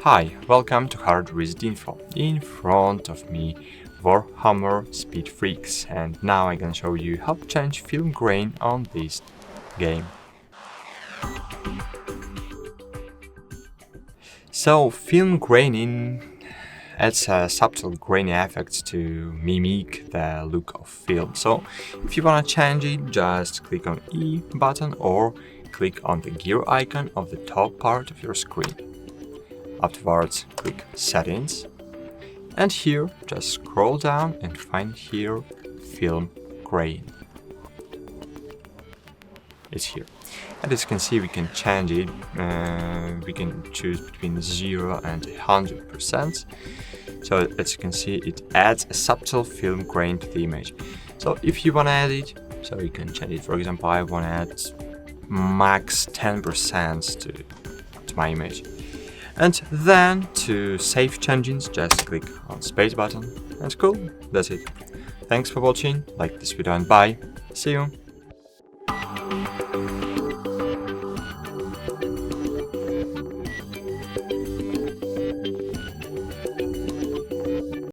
Hi, welcome to HardReset.Info. In front of me, Warhammer Speed Freaks, and now I'm gonna show you how to change film grain on this game. So, film graining adds a subtle grainy effect to mimic the look of film. So, if you wanna change it, just click on E button or click on the gear icon of the top part of your screen. Afterwards, click Settings, and here just scroll down and find here Film Grain. It's here. And as you can see, we can change it. We can choose between 0 and 100%. So as you can see, it adds a subtle film grain to the image. So if you want to add it, so you can change it. For example, I want to add max 10% to my image. And then to save changes, just click on space button. That's cool. That's it. Thanks for watching. Like this video and bye. See you.